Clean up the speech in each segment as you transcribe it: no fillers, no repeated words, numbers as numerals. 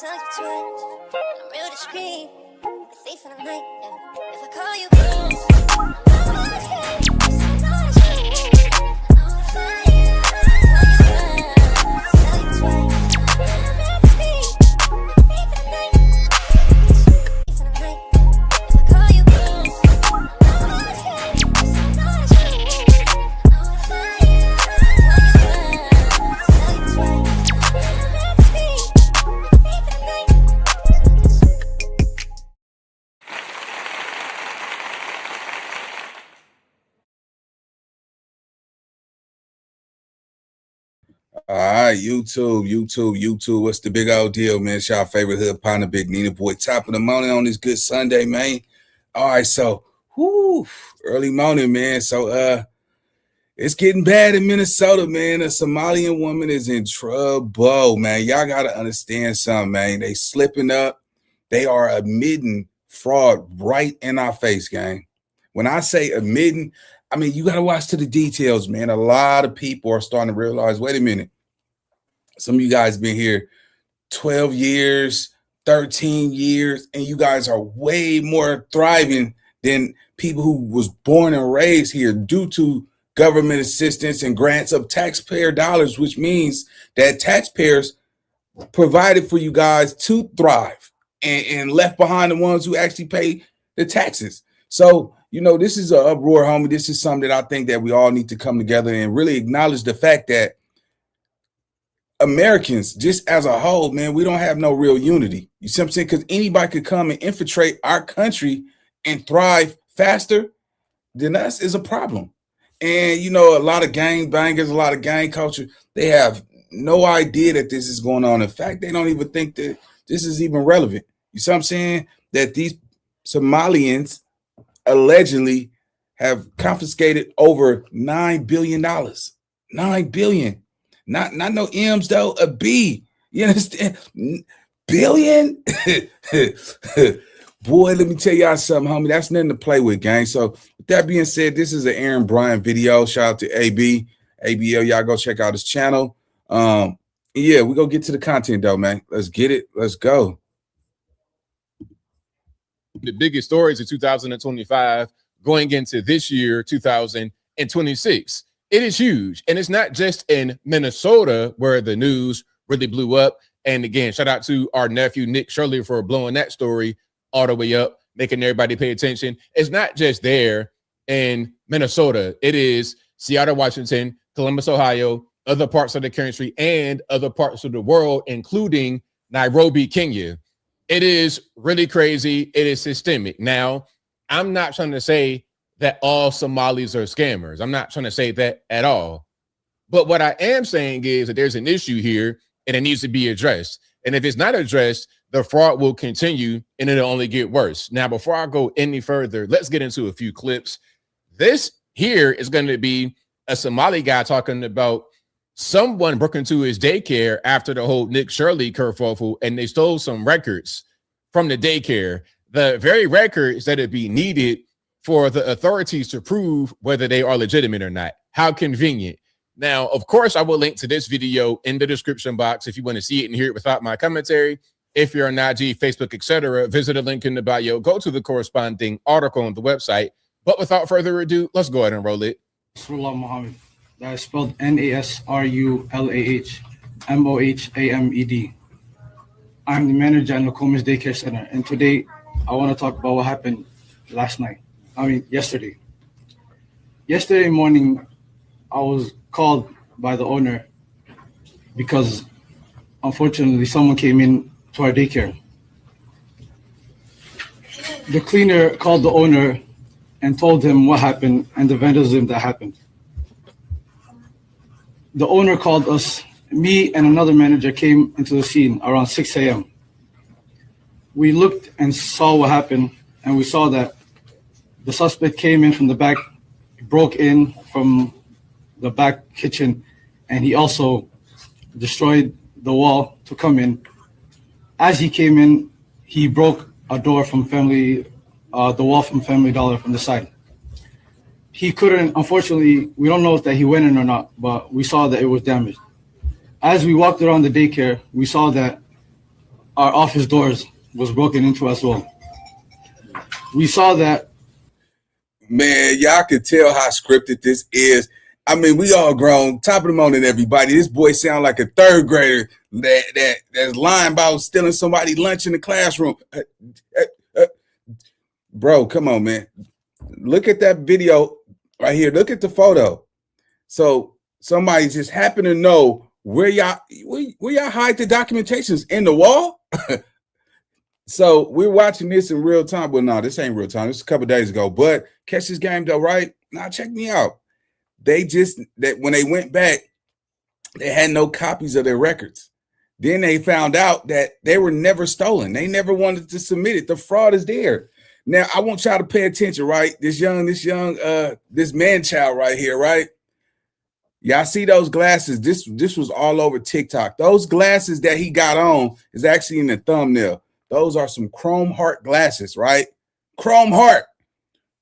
tell you twice. I'm real discreet. The thief in the night. Yeah. If I call you, I'm always scared. I'm not ashamed. I know it's fine. I'll tell you twice. I'm real discreet. The thief in the night. Thief in the night. If I call you, I'm always scared. I'm not ashamed. I know it's fine. I'll tell you twice. I'm real discreet. The thief in the night. All right, YouTube. What's the big old deal, man? It's y'all favorite hood partner, Big Nina Boy. Top of the morning on this good Sunday, man. All right, so early morning, man. So it's getting bad in Minnesota, man. A Somalian woman is in trouble, man. Y'all gotta understand something, man. They slipping up. They are admitting fraud right in our face, gang. When I say admitting, I mean, you got to watch to the details, man. A lot of people are starting to realize, wait a minute. Some of you guys been here 12 years, 13 years, and you guys are way more thriving than people who was born and raised here due to government assistance and grants of taxpayer dollars, which means that taxpayers provided for you guys to thrive and left behind the ones who actually pay the taxes. So, you know, this is an uproar, homie. This is something that I think that we all need to come together and really acknowledge the fact that Americans, just as a whole, man, we don't have no real unity. You see what I'm saying? Because anybody could come and infiltrate our country and thrive faster than us is a problem. And, you know, a lot of gang bangers, a lot of gang culture, they have no idea that this is going on. In fact, they don't even think that this is even relevant. You see what I'm saying? That these Somalians allegedly have confiscated over $9 billion. $9 billion. Not no M's though, a B. You understand? Billion? Boy, let me tell y'all something, homie. That's nothing to play with, gang. So with that being said, this is an Aaron Bryan video. Shout out to AB. ABL, y'all go check out his channel. Yeah, we go get to the content though, man. Let's get it. Let's go. The biggest stories of 2025 going into this year, 2026. It is huge. And it's not just in Minnesota where the news really blew up. And again, shout out to our nephew, Nick Shirley, for blowing that story all the way up, making everybody pay attention. It's not just there in Minnesota. It is Seattle, Washington, Columbus, Ohio, other parts of the country, and other parts of the world, including Nairobi, Kenya. It is really crazy. It is systemic. Now, I'm not trying to say that all Somalis are scammers. I'm not trying to say that at all. But what I am saying is that there's an issue here and it needs to be addressed. And if it's not addressed, the fraud will continue and it'll only get worse. Now, before I go any further, let's get into a few clips. This here is going to be a Somali guy talking about someone broke into his daycare after the whole Nick Shirley kerfuffle, and they stole some records from the daycare, the very records that would be needed for the authorities to prove whether they are legitimate or not. How convenient. Now, of course, I will link to this video in the description box if you want to see it and hear it without my commentary. If you're on IG, Facebook, etc., visit the link in the bio, go to the corresponding article on the website. But without further ado, let's go ahead and roll it. Nasrullah Muhammad. That is spelled Nasrullah I'm the manager at Nokomis Daycare Center, and today I want to talk about what happened yesterday. Yesterday morning, I was called by the owner because unfortunately someone came in to our daycare. The cleaner called the owner and told him what happened and the vandalism that happened. The owner called us. Me and another manager came into the scene around 6 a.m. We looked and saw what happened, and we saw that the suspect came in from the back, broke in from the back kitchen, and he also destroyed the wall to come in. As he came in, he broke a door from the wall from Family Dollar from the side. He couldn't, unfortunately, we don't know if that he went in or not, but we saw that it was damaged. As we walked around the daycare, we saw that our office doors was broken into as well. We saw that. Man, y'all can tell how scripted this is. I mean, we all grown. Top of the morning, everybody. This boy sound like a third grader that's lying about stealing somebody's lunch in the classroom. Bro, come on, man. Look at that video right here. Look at the photo. So somebody just happened to know where y'all hide the documentations in the wall. So we're watching this in real time. Well, no, this ain't real time. This is a couple days ago. But catch this game though, right? Now check me out. When they went back, they had no copies of their records. Then they found out that they were never stolen. They never wanted to submit it. The fraud is there. Now I want y'all to pay attention, right? This man child right here, right? Y'all see those glasses? This was all over TikTok. Those glasses that he got on is actually in the thumbnail. Those are some Chrome Heart glasses, right? Chrome Heart,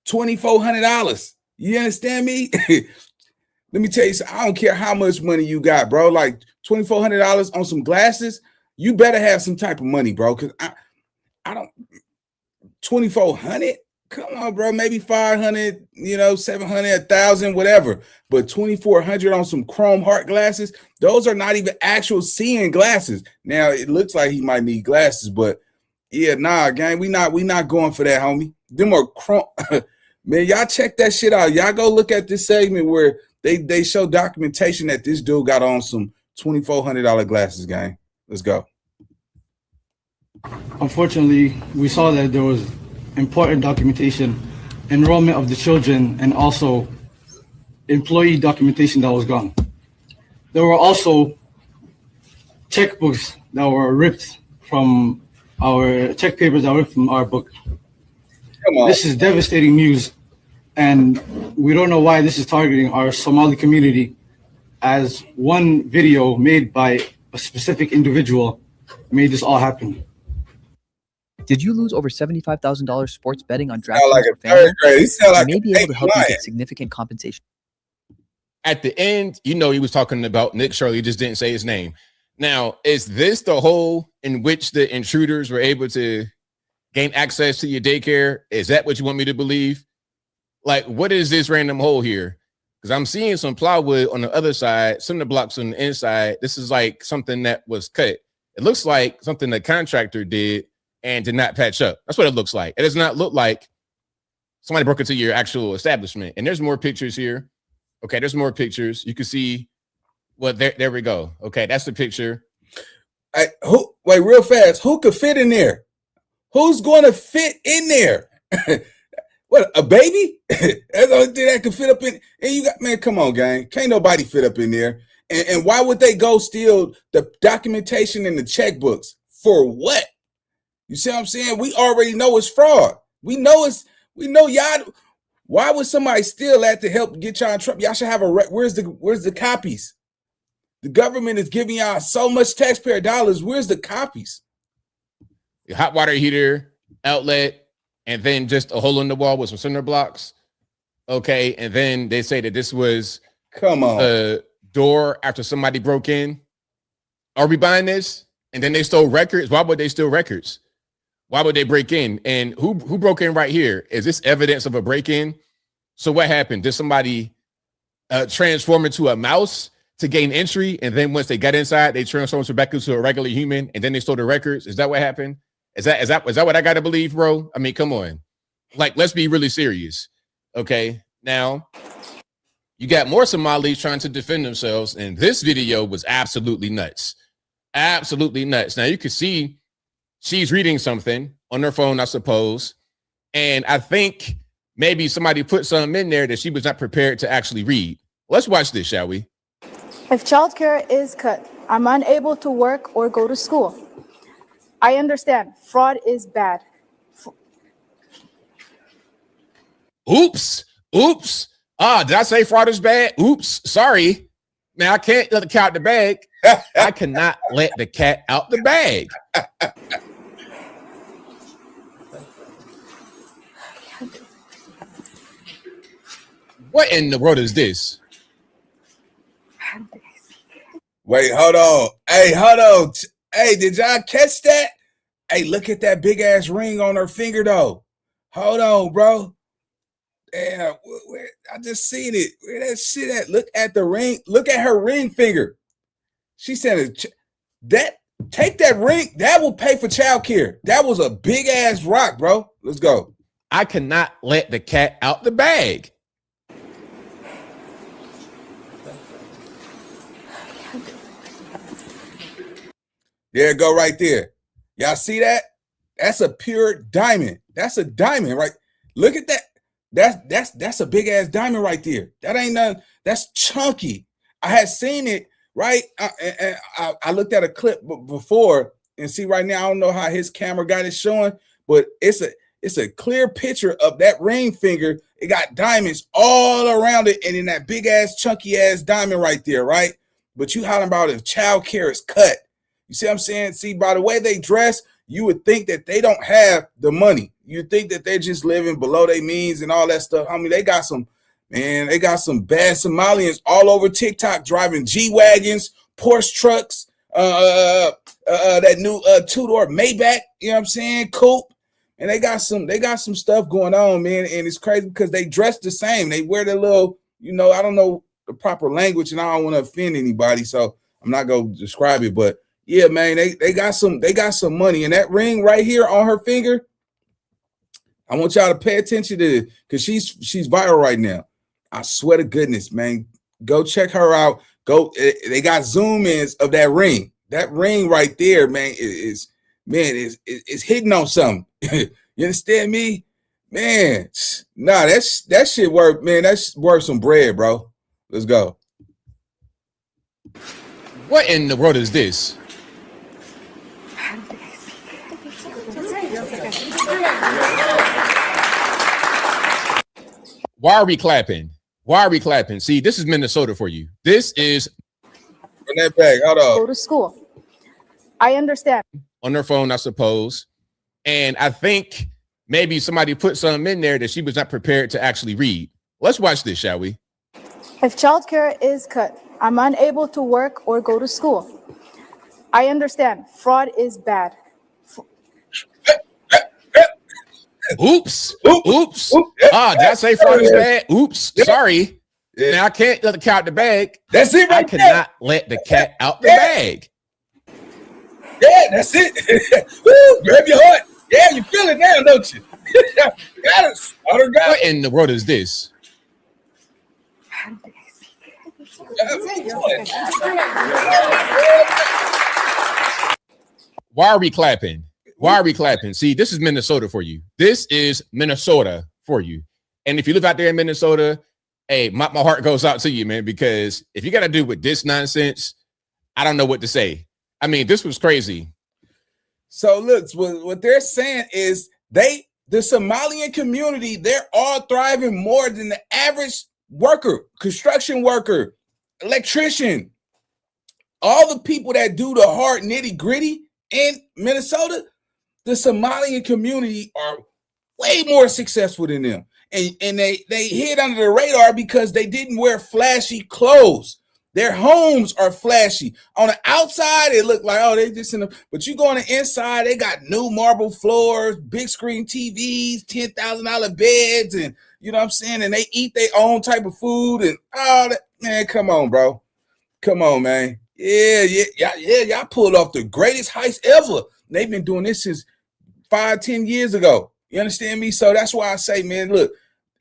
$2,400. You understand me? Let me tell you something. I don't care how much money you got, bro. Like $2,400 on some glasses, you better have some type of money, bro. Because I don't, 2,400? Come on, bro. Maybe 500, 700, 1,000, whatever. But 2,400 on some Chrome Heart glasses, those are not even actual seeing glasses. Now it looks like he might need glasses, but yeah, nah, gang, we not going for that, homie. Them are Chrome. Man, y'all check that shit out. Y'all go look at this segment where they show documentation that this dude got on some $2,400 glasses, gang. Let's go. Unfortunately, we saw that there was important documentation, enrollment of the children, and also employee documentation that was gone. There were also checkbooks that were ripped from our check papers that were ripped from our book. Come on. This is devastating news, and we don't know why this is targeting our Somali community, as one video made by a specific individual made this all happen. Did you lose over $75,000 sports betting on DraftKings Like or a third grade. He sound like may be able to help you get significant compensation. At the end, he was talking about Nick Shirley. He just didn't say his name. Now, is this the hole in which the intruders were able to gain access to your daycare? Is that what you want me to believe? Like, what is this random hole here? Because I'm seeing some plywood on the other side, some of the blocks on the inside. This is like something that was cut. It looks like something the contractor did and did not patch up. That's what it looks like. It does not look like somebody broke into your actual establishment. And there's more pictures here. Okay, there's more pictures. You can see, well, there we go. Okay, that's the picture. Wait, real fast. Who could fit in there? Who's going to fit in there? What, a baby? That's the only thing that could fit up in. And you got, man, come on, gang. Can't nobody fit up in there. And why would they go steal the documentation and the checkbooks? For what? You see what I'm saying? We already know it's fraud. We know y'all. Why would somebody steal that to help get y'all in trouble? Y'all should have where's the copies? The government is giving y'all so much taxpayer dollars. Where's the copies? The hot water heater, outlet, and then just a hole in the wall with some cinder blocks. Okay, and then they say that this was a door after somebody broke in. Are we buying this? And then they stole records. Why would they steal records? Why would they break in? And who broke in right here? Is this evidence of a break-in? So what happened? Did somebody transform into a mouse to gain entry? And then once they got inside, they transformed back into a regular human, and then they stole the records? Is that what happened? Is that what I got to believe, bro? I mean, come on. Like, let's be really serious. Okay. Now, you got more Somalis trying to defend themselves, and this video was absolutely nuts. Absolutely nuts. Now, you can see she's reading something on her phone, I suppose. And I think maybe somebody put something in there that she was not prepared to actually read. Let's watch this, shall we? If childcare is cut, I'm unable to work or go to school. I understand fraud is bad. Oops. Did I say fraud is bad? Oops. Sorry. Man, I can't let the cat out the bag. I cannot let the cat out the bag. What in the world is this? Wait, hold on. Hey, hold on. Hey, did y'all catch that? Hey, look at that big ass ring on her finger though. Hold on, bro. Damn, I just seen it. Where that shit at? Look at the ring. Look at her ring finger. She said that take that ring. That will pay for childcare. That was a big ass rock, bro. Let's go. I cannot let the cat out the bag. There it go right there. Y'all see that? That's a pure diamond. That's a diamond, right? Look at that. That's a big ass diamond right there. That ain't nothing. That's chunky. I had seen it, right? I looked at a clip before and see right now. I don't know how his camera got it showing, but it's a clear picture of that ring finger. It got diamonds all around it, and in that big ass chunky ass diamond right there, right? But you hollering about if child care is cut. You see what I'm saying? See, by the way they dress, you would think that they don't have the money. You think that they're just living below their means and all that stuff. I mean, they got some bad Somalians all over TikTok driving G-Wagons, Porsche trucks, that new two-door Maybach, you know what I'm saying? Coupe. And they got some stuff going on, man. And it's crazy because they dress the same. They wear their little, I don't know the proper language and I don't want to offend anybody. So I'm not going to describe it, but yeah, man, they got some money. And that ring right here on her finger, I want y'all to pay attention to it because she's viral right now. I swear to goodness, man. Go check her out. They got zoom ins of that ring. That ring right there, man, is hitting on something. You understand me? Man, nah, that shit worth, man. That's worth some bread, bro. Let's go. What in the world is this? Why are we clapping? Why are we clapping? See, this is Minnesota for you. This is in that bag. Hold on. Go to school. I understand. On her phone, I suppose. And I think maybe somebody put something in there that she was not prepared to actually read. Let's watch this, shall we? If childcare is cut, I'm unable to work or go to school. I understand. Fraud is bad. Oops. Did I say fraud is bad? Oops. Sorry. Yeah. Now I can't let the cat out the bag. That's it right there. I cannot let the cat out the bag. Yeah, that's it. Woo, grab your heart. Yeah, you feel it now, don't you? Got us. What in the world is this? Why are we clapping? Why are we clapping? See, this is Minnesota for you. This is Minnesota for you. And if you live out there in Minnesota, hey, my heart goes out to you, man, because if you got to do with this nonsense, I don't know what to say. I mean, this was crazy. So look, what they're saying is the Somalian community, they're all thriving more than the average worker, construction worker, electrician. All the people that do the hard nitty gritty in Minnesota, the Somalian community are way more successful than them. And they hid under the radar because they didn't wear flashy clothes. Their homes are flashy. On the outside, it looked like, oh, they just in the, but you go on the inside, they got new marble floors, big screen TVs, $10,000 beds, and you know what I'm saying? And they eat their own type of food and all that. Man, come on, bro. Come on, man. Yeah. Y'all pulled off the greatest heist ever. They've been doing this since 5-10 years ago. You understand me? So that's why I say, man, look,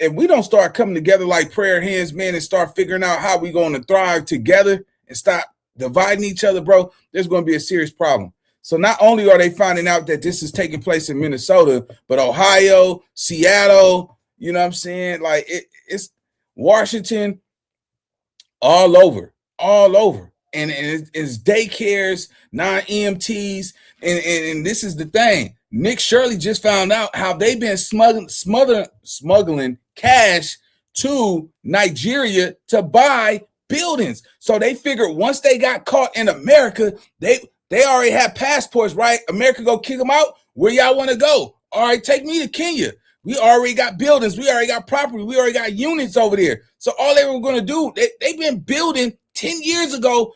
if we don't start coming together like prayer hands, man, and start figuring out how we're going to thrive together and stop dividing each other, bro, there's going to be a serious problem. So not only are they finding out that this is taking place in Minnesota, but Ohio, Seattle, you know what I'm saying? Like it's Washington, all over. And it's daycares, non-EMTs. And this is the thing. Nick Shirley just found out how they've been smuggling cash to Nigeria to buy buildings. So they figured once they got caught in America, they already have passports, right? America go kick them out. Where y'all want to go? All right, take me to Kenya. We already got buildings. We already got property. We already got units over there. So all they were going to do, they've been building 10 years ago,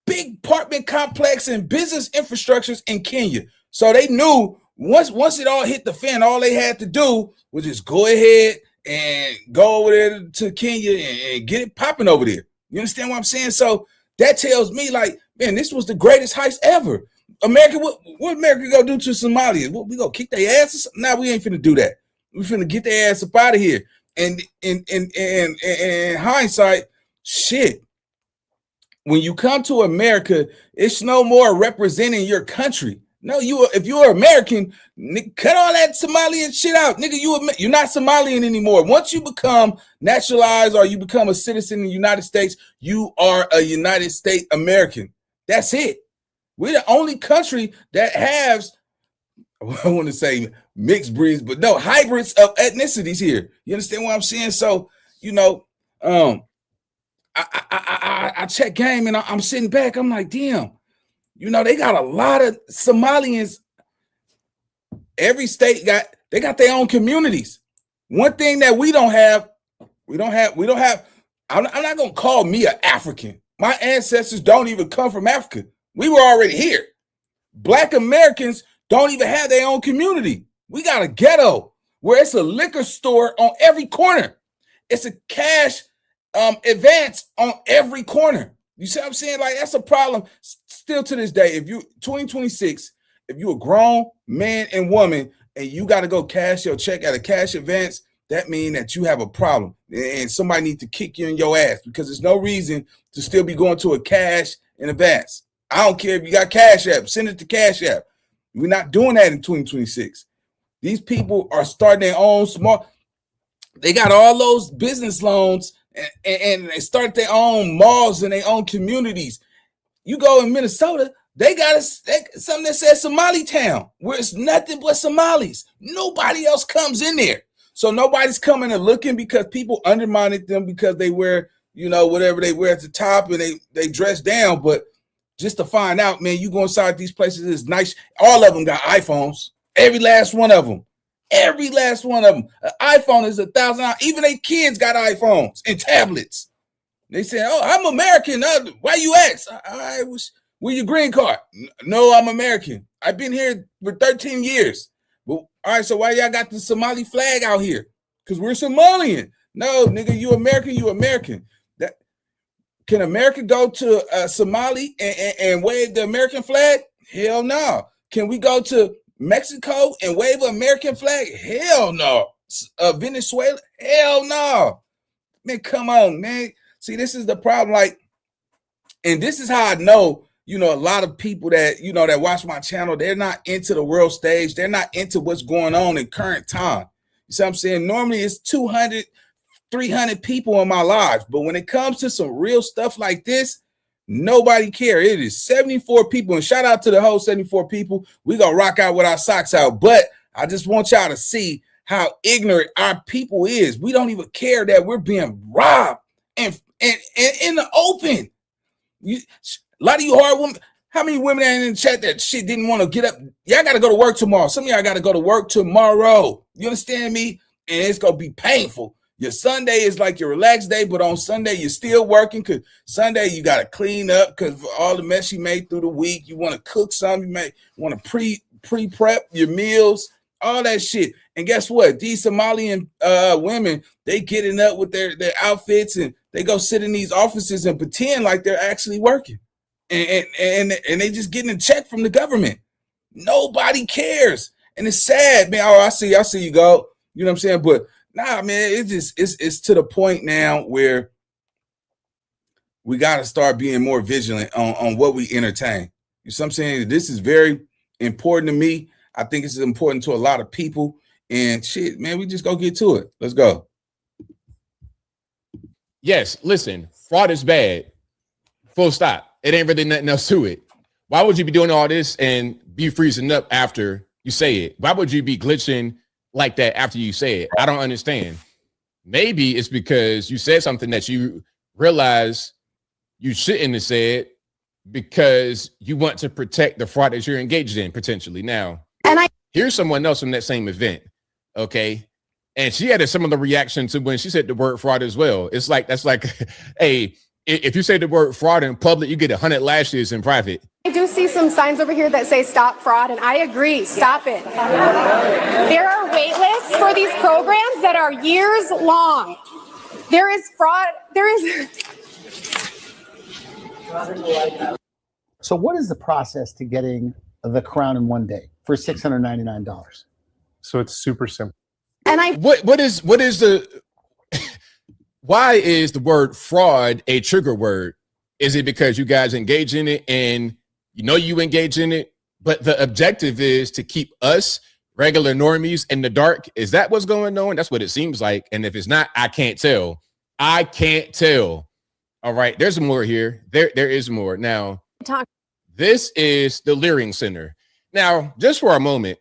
big apartment complex and business infrastructures in Kenya. So they knew once it all hit the fan, all they had to do was just go ahead and go over there to Kenya and get it popping over there. You understand what I'm saying? So that tells me, like, man, this was the greatest heist ever. America, what America gonna do to Somalia? What, we gonna kick their asses? Nah, we ain't finna do that. We finna get their ass up out of here. And in hindsight, shit. When you come to America, it's no more representing your country. No, if you're American, cut all that Somalian shit out, nigga. You're not Somalian anymore. Once you become naturalized or you become a citizen in the United States, you are a United States American. That's it. We're the only country that has, I want to say mixed breeds, but no, hybrids of ethnicities here. You understand what I'm saying? So, you know, I check game and I'm sitting back. I'm like, damn, you know, they got a lot of Somalians. Every state got their own communities. One thing that we don't have. I'm not gonna call me an African. My ancestors don't even come from Africa. We were already here. Black Americans don't even have their own community. We got a ghetto where it's a liquor store on every corner. It's a cash advance on every corner. You see what I'm saying? Like, that's a problem still to this day. If you 2026, if you a grown man and woman and you got to go cash your check at a cash advance, that means that you have a problem and somebody needs to kick you in your ass, because there's no reason to still be going to a cash in advance. I don't care if you got Cash App, send it to Cash App. We're not doing that in 2026. These people are starting their own small. They got all those business loans and they start their own malls in their own communities. You go in Minnesota, they got something that says Somali Town, where it's nothing but Somalis. Nobody else comes in there. So nobody's coming and looking because people undermined them because they wear, you know, whatever they wear at the top and they dress down. But just to find out, man, you go inside these places, it's nice. All of them got iPhones. Every last one of them. Every last one of them. An iPhone is $1,000. Even their kids got iPhones and tablets. They say, "Oh, I'm American. Why you ask? I was with your green card." No, I'm American. I've been here for 13 years. Well, all right, so why y'all got the Somali flag out here? Because we're Somalian. No, nigga, you American, you American. Can America go to Somali and wave the American flag? Hell no. Can we go to Mexico and wave an American flag? Hell no. Venezuela? Hell no. Man, come on, man. See, this is the problem. Like, and this is how I know, you know, a lot of people that, you know, that watch my channel, they're not into the world stage. They're not into what's going on in current time. You see what I'm saying? Normally it's 200, 300 people in my lives. But when it comes to some real stuff like this, nobody care. It is 74 people. And shout out to the whole 74 people. We gonna rock out with our socks out. But I just want y'all to see how ignorant our people is. We don't even care that we're being robbed and in the open. A lot of you hard women. How many women are in the chat that shit didn't want to get up? Y'all got to go to work tomorrow. Some of y'all got to go to work tomorrow. You understand me? And it's going to be painful. Your Sunday is like your relaxed day, but on Sunday, you're still working because Sunday you got to clean up because all the mess you made through the week. You want to cook something. You may want to pre-prep your meals, all that shit. And guess what? These Somalian women, they getting up with their outfits and they go sit in these offices and pretend like they're actually working. And they just getting a check from the government. Nobody cares. And it's sad, man. Oh, I see you go. You know what I'm saying? But nah, man, it's to the point now where we got to start being more vigilant on what we entertain. You know what I'm saying? This is very important to me. I think it's important to a lot of people. And shit, man, we just go get to it. Let's go. Yes, listen, fraud is bad. Full stop. It ain't really nothing else to it. Why would you be doing all this and be freezing up after you say it? Why would you be glitching like that after you say it? I don't understand. Maybe it's because you said something that you realize you shouldn't have said because you want to protect the fraud that you're engaged in potentially. Now, here's someone else from that same event, okay? And she had a similar reaction to when she said the word fraud as well. It's like, that's like, hey, If you say the word fraud in public, you get 100 lashes in private. I do see some signs over here that say stop fraud, and I agree, stop it. There are wait lists for these programs that are years long. There is fraud, So what is the process to getting the crown in one day for $699? So it's super simple. and What is the why is the word fraud a trigger word? Is it because you guys engage in it and you know you engage in it, but the objective is to keep us regular normies in the dark? Is that what's going on? That's what it seems like. And if it's not, I can't tell. I can't tell. All right, there's more here. There is more. Now, this is the Leering Center. Now, just for a moment,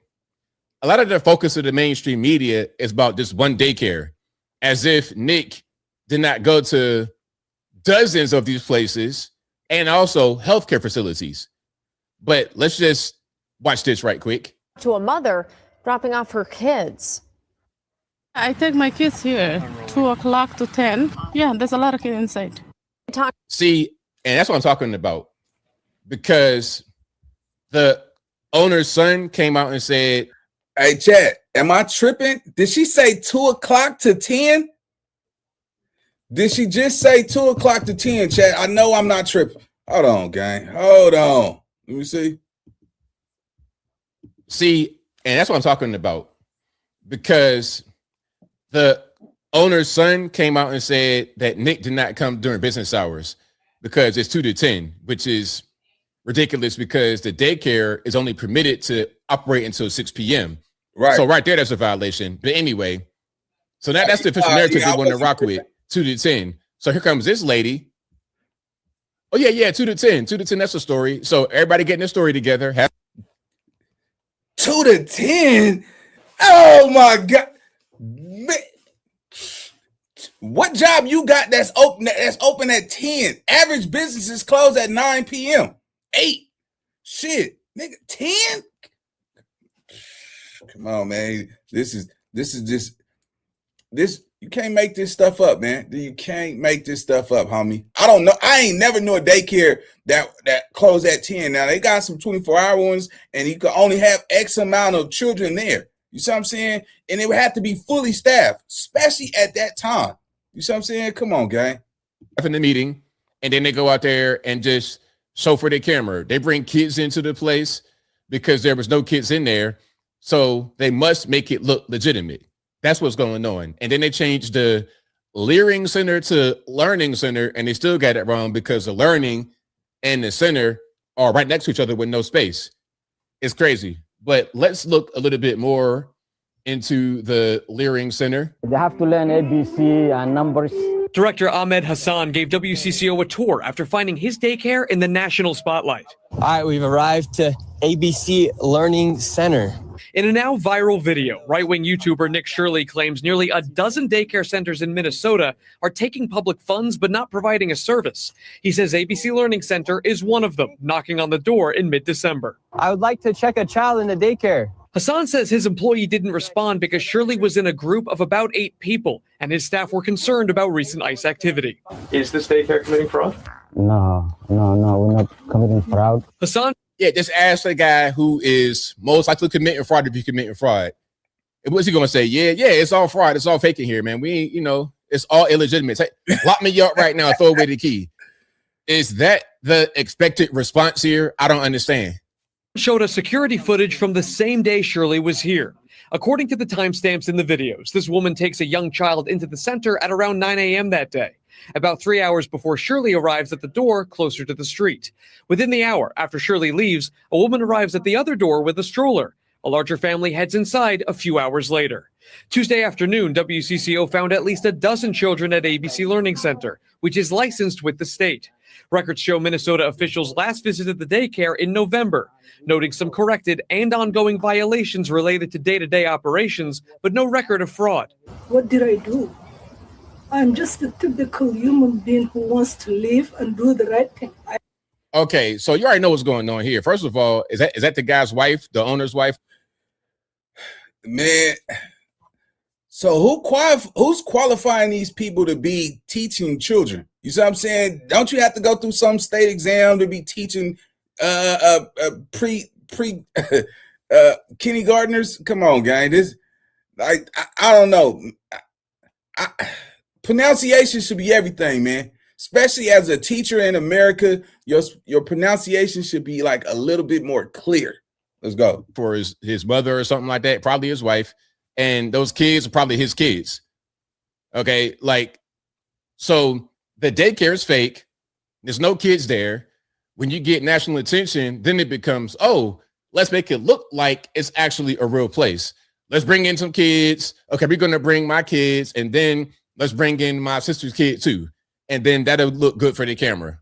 a lot of the focus of the mainstream media is about this one daycare, as if Nick did not go to dozens of these places and also healthcare facilities. But let's just watch this right quick. To a mother dropping off her kids. I take my kids here, 2 o'clock to 10. Yeah, there's a lot of kids inside. See, and that's what I'm talking about. Because the owner's son came out and said, Hey, Chad, am I tripping? Did she say 2 o'clock to 10? Did she just say 2 o'clock to 10, Chad? I know I'm not tripping. Hold on, gang. Hold on. Let me see. See, and that's what I'm talking about. Because the owner's son came out and said that Nick did not come during business hours because it's 2 to 10, which is ridiculous because the daycare is only permitted to operate until 6 p.m. Right. So right there, that's a violation. But anyway, so that's the official narrative they want to rock with, 2 to 10. So here comes this lady. Oh, yeah, 2 to 10. 2 to 10, that's a story. So everybody getting their story together. 2 to 10? Oh, my God. What job you got that's open at 10? Average businesses close at 9 p.m. 8. Shit, nigga, 10? Come on, man. This is just you can't make this stuff up, man. You can't make this stuff up, homie. I don't know. I ain't never knew a daycare that closed at 10. Now they got some 24-hour ones, and you can only have X amount of children there. You see what I'm saying? And it would have to be fully staffed, especially at that time. You see what I'm saying? Come on, gang. In the meeting, and then they go out there and just show for their camera. They bring kids into the place because there was no kids in there, so they must make it look legitimate. That's what's going on. And then they changed the Leering Center to Learning Center, and they still got it wrong because the learning and the center are right next to each other with no space. It's crazy. But let's look a little bit more into the Leering Center. They have to learn ABC and numbers. Director Ahmed Hassan gave WCCO a tour after finding his daycare in the national spotlight. All right, we've arrived to ABC Learning Center. In a now viral video, right-wing YouTuber Nick Shirley claims nearly a dozen daycare centers in Minnesota are taking public funds but not providing a service. He says ABC Learning Center is one of them, knocking on the door in mid-December. I would like to check a child in the daycare. Hassan says his employee didn't respond because Shirley was in a group of about 8 people, and his staff were concerned about recent ICE activity. Is this daycare committing fraud? No, we're not committing fraud. Hassan? Yeah, just ask the guy who is most likely committing fraud if he's committing fraud. And what's he going to say? Yeah, it's all fraud. It's all fake in here, man. We ain't, it's all illegitimate. Lock me up right now. Throw away the key. Is that the expected response here? I don't understand. Showed us security footage from the same day Shirley was here. According to the timestamps in the videos, this woman takes a young child into the center at around 9 a.m. that day, about 3 hours before Shirley arrives at the door closer to the street. Within the hour after Shirley leaves, a woman arrives at the other door with a stroller. A larger family heads inside a few hours later. Tuesday afternoon, WCCO found at least a dozen children at ABC Learning Center, which is licensed with the state. Records show Minnesota officials last visited the daycare in November, noting some corrected and ongoing violations related to day-to-day operations, but no record of fraud. What did I do? I'm just a typical human being who wants to live and do the right thing. Okay, so you already know what's going on here. First of all, is that the guy's wife, the owner's wife? Man, So who's qualifying these people to be teaching children? You see what I'm saying? Don't you have to go through some state exam to be teaching pre kindergartners? Come on, gang. This like I don't know. Pronunciation should be everything, man. Especially as a teacher in America, your pronunciation should be like a little bit more clear. Let's go. For his mother or something like that, probably his wife, and those kids are probably his kids. Okay, like, so the daycare is fake. There's no kids there. When you get national attention, then it becomes, oh, let's make it look like it's actually a real place. Let's bring in some kids. Okay, we're going to bring my kids, and then let's bring in my sister's kid too. And then that'll look good for the camera.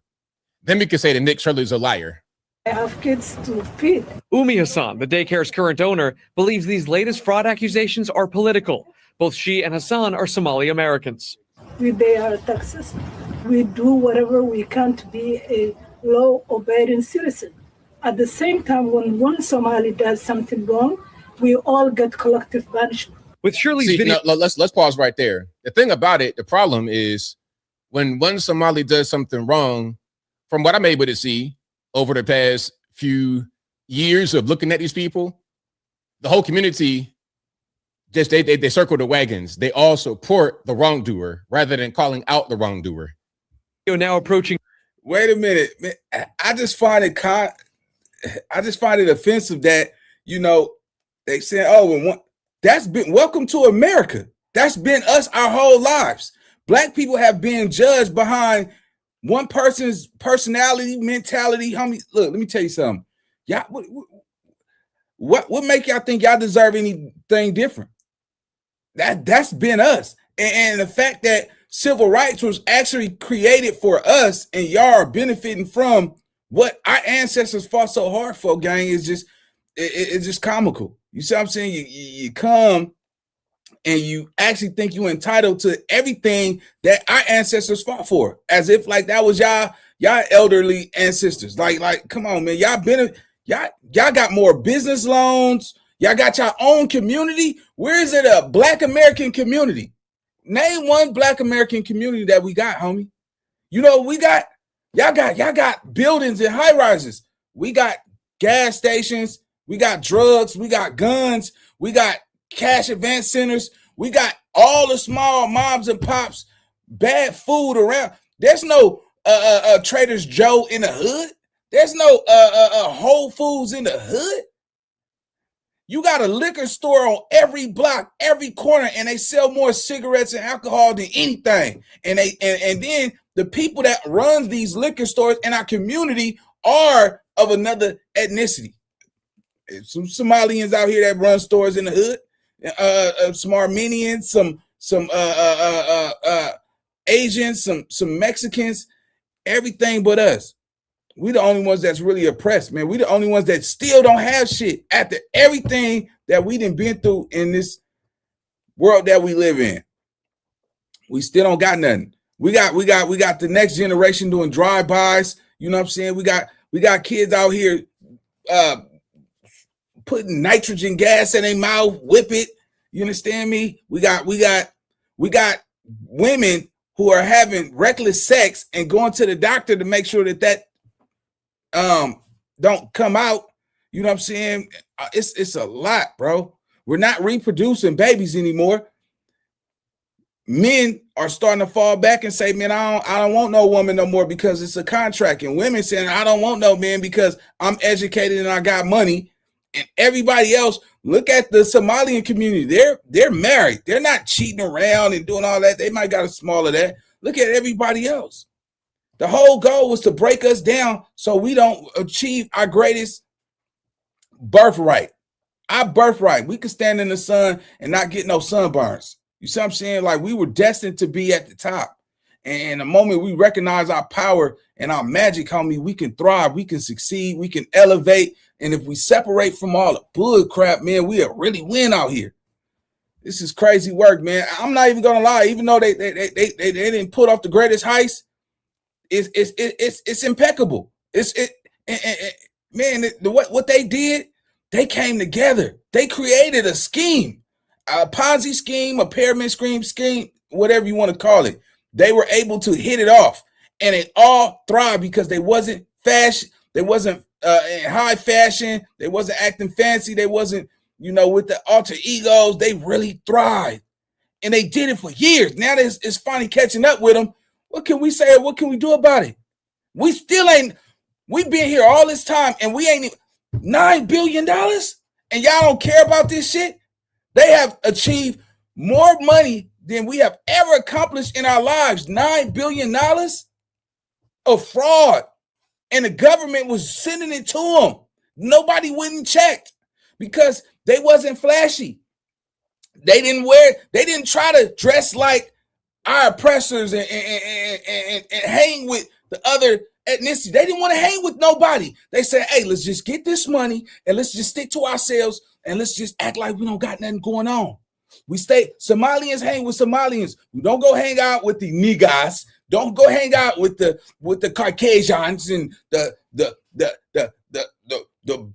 Then we can say that Nick Shirley's a liar. I have kids to feed. Umi Hassan, the daycare's current owner, believes these latest fraud accusations are political. Both she and Hassan are Somali Americans. We pay our taxes. We do whatever we can to be a law-abiding citizen. At the same time, when one Somali does something wrong, we all get collective punishment. With Shirley's video, no, let's pause right there. The thing about it, the problem is when one Somali does something wrong, from what I'm able to see over the past few years of looking at these people, the whole community just they circle the wagons. They all support the wrongdoer rather than calling out the wrongdoer. You're now approaching. Wait a minute, man. I just find it offensive that, you know, they say, oh, that's been welcome to America. That's been us our whole lives. Black people have been judged behind one person's personality, mentality. Homie, look, let me tell you something. Y'all, what make y'all think y'all deserve anything different? That's been us. And the fact that civil rights was actually created for us and y'all are benefiting from what our ancestors fought so hard for, gang, is just it's just comical. You see what I'm saying? You come and you actually think you're entitled to everything that our ancestors fought for, as if like that was y'all elderly ancestors. Like, come on, man. Y'all got more business loans. Y'all got your own community. Where is it a Black American community? Name one Black American community that we got, homie. You know, y'all got buildings and high rises. We got gas stations. We got drugs. We got guns. We got cash advance centers. We got all the small moms and pops, bad food around. There's no Trader's Joe in the hood. There's no Whole Foods in the hood. You got a liquor store on every block, every corner, and they sell more cigarettes and alcohol than anything. And then the people that run these liquor stores in our community are of another ethnicity. Some Somalians out here that run stores in the hood, some Armenians, some Asians, some Mexicans, everything but us. We the only ones that's really oppressed, man. We the only ones that still don't have shit after everything that we done been through in this world that we live in. We still don't got nothing. We got the next generation doing drive-bys. You know what I'm saying? We got kids out here putting nitrogen gas in their mouth, whip it. You understand me? We got women who are having reckless sex and going to the doctor to make sure that don't come out. You know what I'm saying? It's a lot, bro. We're not reproducing babies anymore. Men are starting to fall back and say, man, I don't want no woman no more because it's a contract. And women saying, I don't want no man because I'm educated and I got money. And everybody else, look at the Somalian community. They're married. They're not cheating around and doing all that. They might got a small of that. Look at everybody else. The whole goal was to break us down so we don't achieve our greatest birthright. Our birthright. We could stand in the sun and not get no sunburns. You see what I'm saying? Like, we were destined to be at the top. And the moment we recognize our power and our magic, homie, we can thrive, we can succeed, we can elevate. And if we separate from all the bull crap, man, we'll really win out here. This is crazy work, man. I'm not even gonna lie. Even though they didn't put off the greatest heist, it's impeccable. Man, what they did, they came together. They created a scheme. a Ponzi scheme, a pyramid scheme, whatever you want to call it. They were able to hit it off, and it all thrived because they wasn't fashion. They wasn't in high fashion. They wasn't acting fancy. They wasn't, with the alter egos. They really thrived, and they did it for years. Now it's finally catching up with them. What can we say? What can we do about it? We still ain't. We've been here all this time, and we ain't even $9 billion, and y'all don't care about this shit. They have achieved more money than we have ever accomplished in our lives. $9 billion of fraud. And the government was sending it to them. Nobody wouldn't check because they wasn't flashy. They didn't try to dress like our oppressors and hang with the other ethnicity. They didn't want to hang with nobody. They said, hey, let's just get this money and let's just stick to ourselves and let's just act like we don't got nothing going on. We stay, Somalians hang with Somalians. We don't go hang out with the niggas. Don't go hang out with the Caucasians and the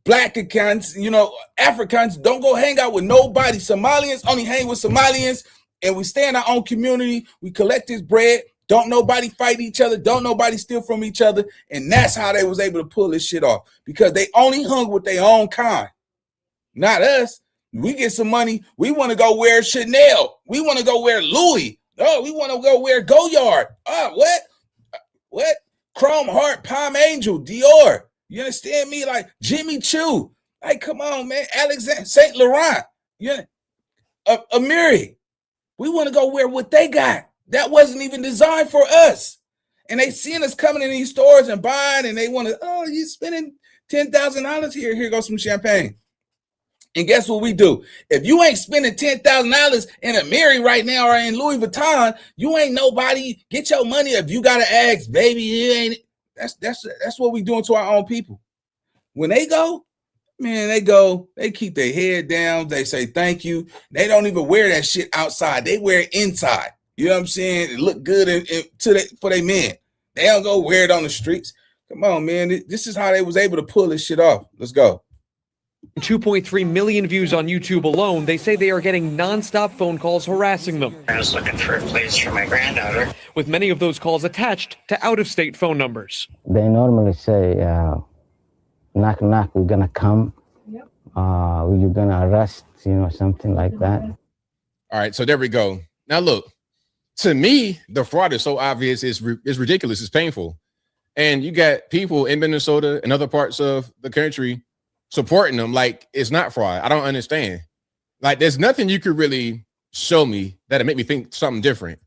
black accounts, Africans. Don't go hang out with nobody. Somalians only hang with Somalians, and we stay in our own community. We collect this bread. Don't nobody fight each other. Don't nobody steal from each other. And that's how they was able to pull this shit off, because they only hung with their own kind, not us. We get some money. We want to go wear Chanel. We want to go wear Louis. Oh, we want to go wear Goyard. Oh, what? Chrome Heart, Palm Angel, Dior. You understand me? Like Jimmy Choo. Like, come on, man. Alexander, Saint Laurent. Amiri. We want to go wear what they got. That wasn't even designed for us. And they seeing us coming in these stores and buying, and they want to, oh, you spending $10,000 here. Here goes some champagne. And guess what we do? If you ain't spending $10,000 in a Amiri right now or in Louis Vuitton, you ain't nobody. Get your money. If you gotta ask, baby, you ain't. That's what we doing to our own people. When they go, man, they keep their head down. They say thank you. They don't even wear that shit outside. They wear it inside. You know what I'm saying? It look good for their men. They don't go wear it on the streets. Come on, man. This is how they was able to pull this shit off. Let's go. 2.3 million views on YouTube alone. They say they are getting nonstop phone calls harassing them. I was looking for a place for my granddaughter, with many of those calls attached to out-of-state phone numbers. They normally say, knock, knock, we're going to come. Yep. You're going to arrest, something like that. All right, so there we go. Now, look, to me, the fraud is so obvious, it's ridiculous, it's painful. And you got people in Minnesota and other parts of the country supporting them like it's not fraud. I don't understand. Like, there's nothing you could really show me that'll make me think something different,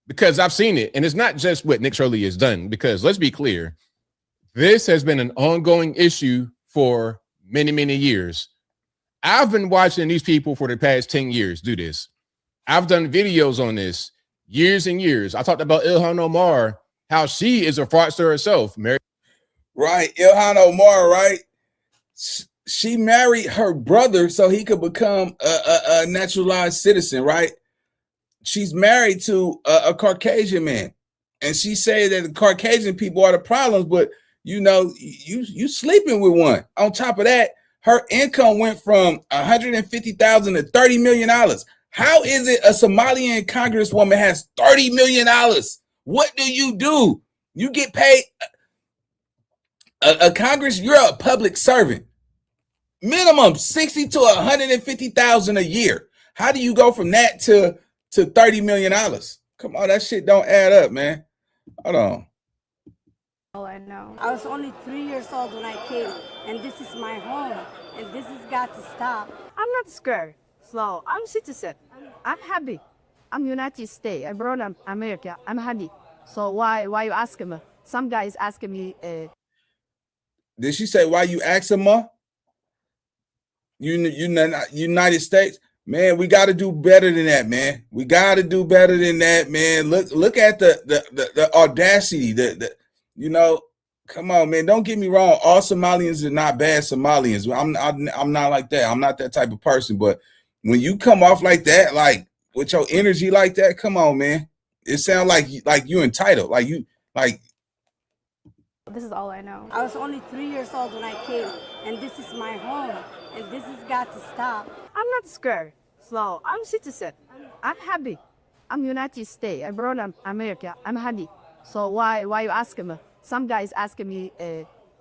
because I've seen it. And it's not just what Nick Shirley has done, because let's be clear, this has been an ongoing issue for many, many years. I've been watching these people for the past 10 years do this. I've done videos on this years and years. I talked about Ilhan Omar, how she is a fraudster herself. Right, Ilhan Omar, right? She married her brother so he could become a naturalized citizen, right? She's married to a Caucasian man, and she said that the Caucasian people are the problems, but you sleeping with one. On top of that, her income went from $150,000 to $30 million. How is it a Somalian congresswoman has $30 million? What do? You get paid a Congress, you're a public servant. Minimum $60,000 to $150,000 a year. How do you go from that to $30 million? Come on, that shit don't add up, man. Hold on. All I know. I was only 3 years old when I came, and this is my home, and this has got to stop. I'm not scared. So I'm citizen. I'm happy. I'm United States. I brought up America. I'm happy. So why you asking me? Some guys asking me. Did she say why you asking me? United States, man, we got to do better than that, man. We got to do better than that, man. Look at the audacity. Come on, man. Don't get me wrong. All Somalians are not bad Somalians. I'm not like that. I'm not that type of person. But when you come off like that, like with your energy like that, come on, man. It sounds like you entitled. This is all I know. I was only 3 years old when I came, and this is my home, and this has got to stop. I'm not scared. So I'm citizen. I'm happy. I'm United States. I brought America. I'm happy. So why you asking me? Some guys asking me,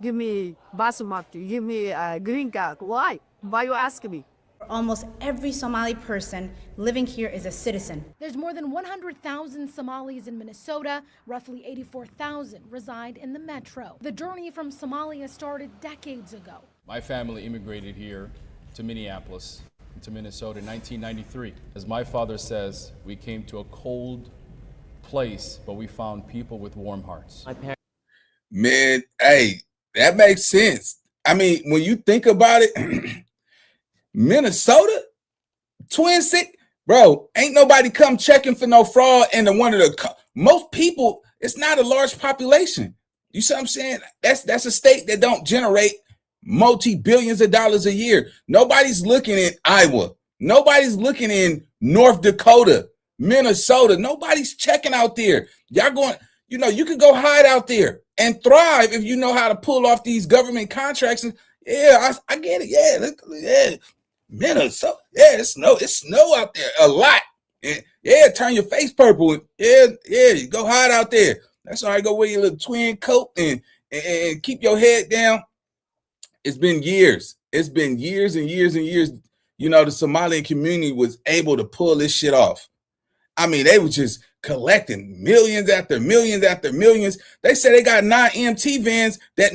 give me basmati, give me a green card. Why? Why you asking me? Almost every Somali person living here is a citizen. There's more than 100,000 Somalis in Minnesota. Roughly 84,000 reside in the metro. The journey from Somalia started decades ago. My family immigrated here to Minneapolis, to Minnesota in 1993. As my father says, we came to a cold place, but we found people with warm hearts. Man, hey, that makes sense. I mean, when you think about it, Minnesota, Twin City, bro, ain't nobody come checking for no fraud. And one of the most people, it's not a large population. You see what I'm saying? That's a state that don't generate multi-billions of dollars a year. Nobody's looking in Iowa. Nobody's looking in North Dakota, Minnesota. Nobody's checking out there. Y'all going, you know, you could go hide out there and thrive if you know how to pull off these government contracts. And yeah, I get it. Yeah, look, yeah. Minnesota, yeah, it's snow out there a lot. Yeah, turn your face purple. Yeah, you go hide out there. That's all right. Go wear your little twin coat and keep your head down. It's been years. It's been years and years and years. You know, the Somalian community was able to pull this shit off. I mean, they were just collecting millions after millions after millions. They said they got 9 EMT vans that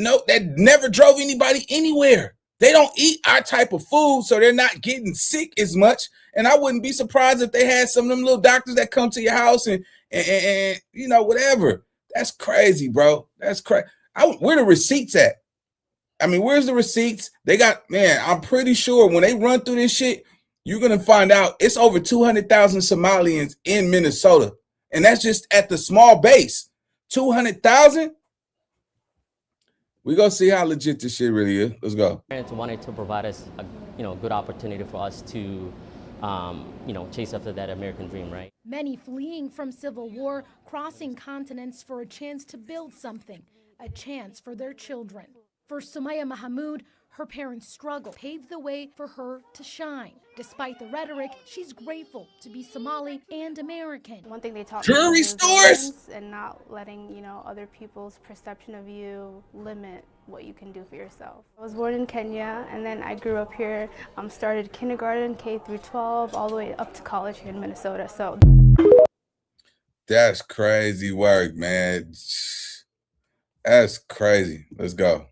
never drove anybody anywhere. They don't eat our type of food, so they're not getting sick as much. And I wouldn't be surprised if they had some of them little doctors that come to your house and you know, whatever. That's crazy, bro. That's crazy. Where the receipts at? I mean, where's the receipts? They got, man, I'm pretty sure when they run through this shit, you're going to find out it's over 200,000 Somalians in Minnesota. And that's just at the small base. 200,000? We're going to see how legit this shit really is. Let's go. Parents wanted to provide us a good opportunity for us to, chase after that American dream, right? Many fleeing from civil war, crossing continents for a chance to build something, a chance for their children. For Sumaya Mahmoud, her parents' struggle paved the way for her to shine. Despite the rhetoric, she's grateful to be Somali and American. One thing they taught Jewelry me stores and not letting, other people's perception of you limit what you can do for yourself. I was born in Kenya, and then I grew up here, started kindergarten, K through 12, all the way up to college here in Minnesota. So that's crazy work, man. That's crazy. Let's go.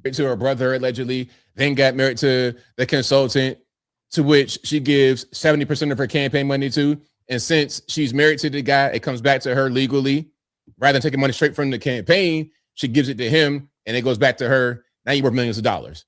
To her brother, allegedly, then got married to the consultant, to which she gives 70% of her campaign money to. And since she's married to the guy, it comes back to her legally. Rather than taking money straight from the campaign, she gives it to him, and it goes back to her. Now you're worth millions of dollars.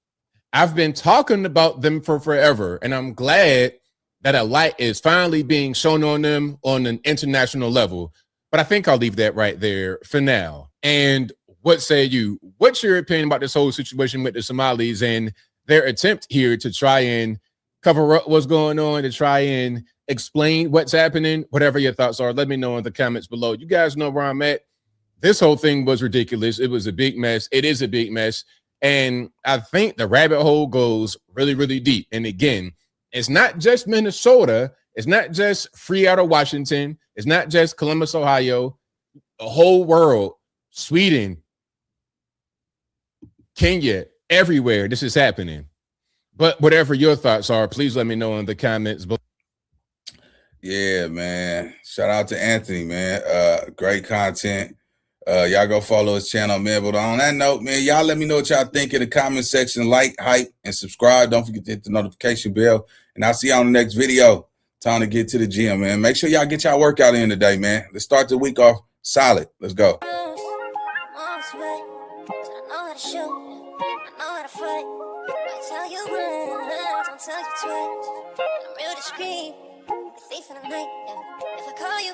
I've been talking about them for forever, and I'm glad that a light is finally being shown on them on an international level. But I think I'll leave that right there for now. And what say you? What's your opinion about this whole situation with the Somalis and their attempt here to try and cover up what's going on, to try and explain what's happening? Whatever your thoughts are, let me know in the comments below. You guys know where I'm at. This whole thing was ridiculous. It was a big mess. It is a big mess. And I think the rabbit hole goes really, really deep. And again, it's not just Minnesota. It's not just free out of Washington. It's not just Columbus, Ohio. The whole world, Sweden, Kenya, everywhere this is happening. But whatever your thoughts are, please let me know in the comments below. Yeah, man. Shout out to Anthony, man. Great content. Y'all go follow his channel, man. But on that note, man, y'all let me know what y'all think in the comment section. Like, hype, and subscribe. Don't forget to hit the notification bell. And I'll see y'all on the next video. Time to get to the gym, man. Make sure y'all get y'all workout in today, man. Let's start the week off solid. Let's go. Tell you twice, I'm real discreet, the thief in the night, yeah. If I call you